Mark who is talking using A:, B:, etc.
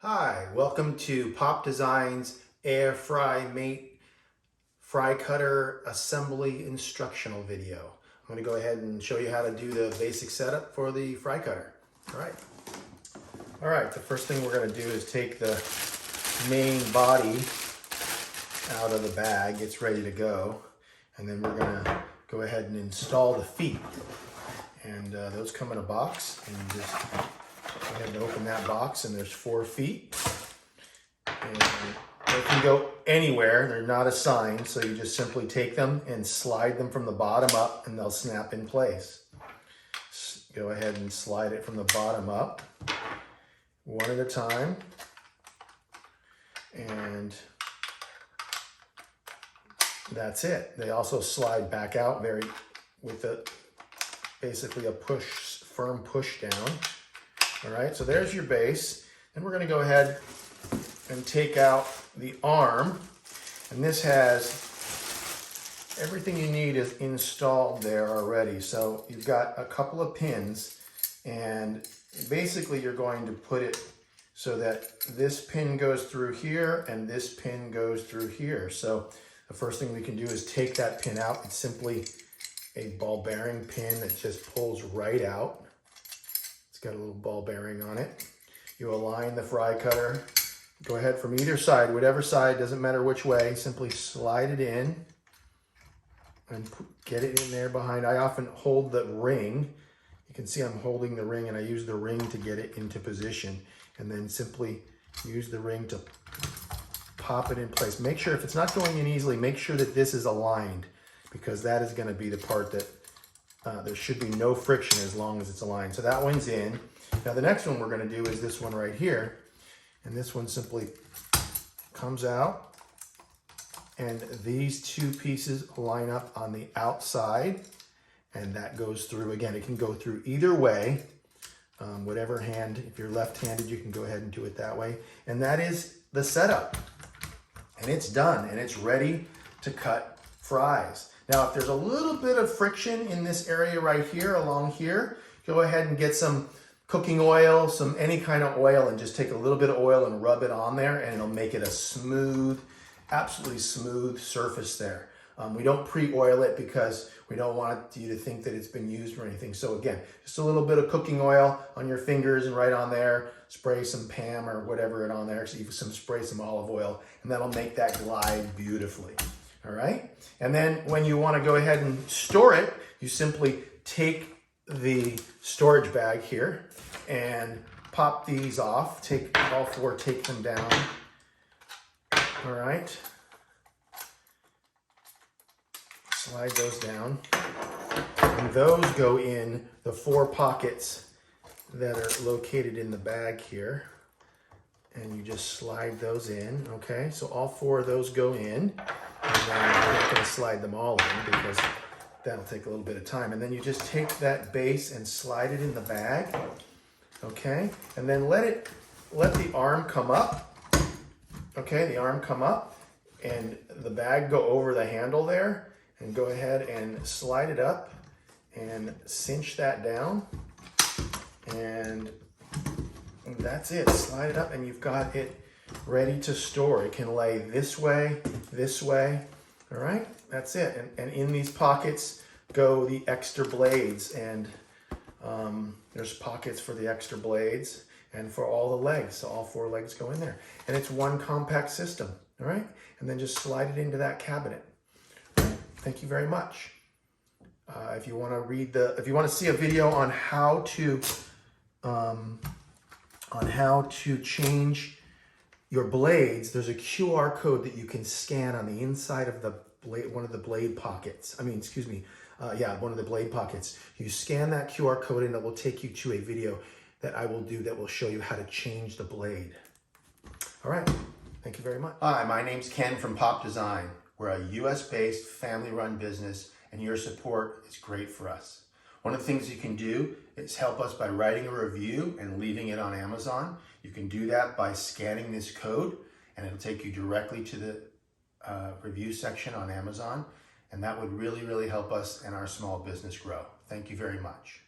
A: Hi, welcome to Pop Design's Air Fry Mate Fry Cutter Assembly Instructional video. I'm going to go ahead and show you how to do the basic setup for the fry cutter. All right, the first thing we're going to do is take the main body out of the bag. It's ready to go. And then we're going to go ahead and install the feet. And those come in a box, and you just go ahead and open that box, and there's 4 feet. And they can go anywhere. They're not assigned, so you just simply take them and slide them from the bottom up, and they'll snap in place. Go ahead and slide it from the bottom up, one at a time. And that's it. They also slide back out with basically a firm push down. All right, so there's your base. And we're gonna go ahead and take out the arm. And this has everything you need is installed there already. So you've got a couple of pins, and basically you're going to put it so that this pin goes through here and this pin goes through here. So the first thing we can do is take that pin out. It's simply a ball bearing pin that just pulls right out. It's got a little ball bearing on it. You align the fry cutter. Go ahead from either side, whatever side, doesn't matter which way, simply slide it in and get it in there behind. I often hold the ring. You can see I'm holding the ring, and I use the ring to get it into position, and then simply use the ring to pop it in place. Make sure, if it's not going in easily, make sure that this is aligned, because that is going to be the part that there should be no friction as long as it's aligned. So that one's in. Now the next one we're going to do is this one right here. And this one simply comes out, and these 2 pieces line up on the outside, and that goes through. Again, it can go through either way. Whatever hand, if you're left-handed, you can go ahead and do it that way. And that is the setup. And it's done, and it's ready to cut fries. Now, if there's a little bit of friction in this area right here, along here, go ahead and get some cooking oil, any kind of oil, and just take a little bit of oil and rub it on there, and it'll make it a smooth, absolutely smooth surface there. We don't pre-oil it because we don't want you to think that it's been used or anything. So again, just a little bit of cooking oil on your fingers and right on there. Spray some Pam or whatever it on there. So you spray some olive oil, and that'll make that glide beautifully. All right. And then when you want to go ahead and store it, you simply take the storage bag here and pop these off. Take all 4, take them down. All right. Slide those down. And those go in the 4 pockets that are located in the bag here. And you just slide those in, okay? So all 4 of those go in. And then I'm not gonna slide them all in because that'll take a little bit of time. And then you just take that base and slide it in the bag, okay? And then let the arm come up, okay? The arm come up, and the bag go over the handle there, and go ahead and slide it up and cinch that down. And that's it. Slide it up, and you've got it ready to store. It can lay this way. All right, that's it. And in these pockets go the extra blades, and there's pockets for the extra blades and for all the legs. So all 4 legs go in there, and it's one compact system. All right, and then just slide it into that cabinet. All right. Thank you very much. If you want to see a video on how to change your blades, there's a QR code that you can scan on the inside of the blade, one of the blade pockets. One of the blade pockets. You scan that QR code, and it will take you to a video that I will do that will show you how to change the blade. All right, thank you very much. Hi, my name's Ken from Pop Design. We're a US-based family-run business, and your support is great for us. One of the things you can do is help us by writing a review and leaving it on Amazon. You can do that by scanning this code, and it'll take you directly to the review section on Amazon. And that would really, really help us and our small business grow. Thank you very much.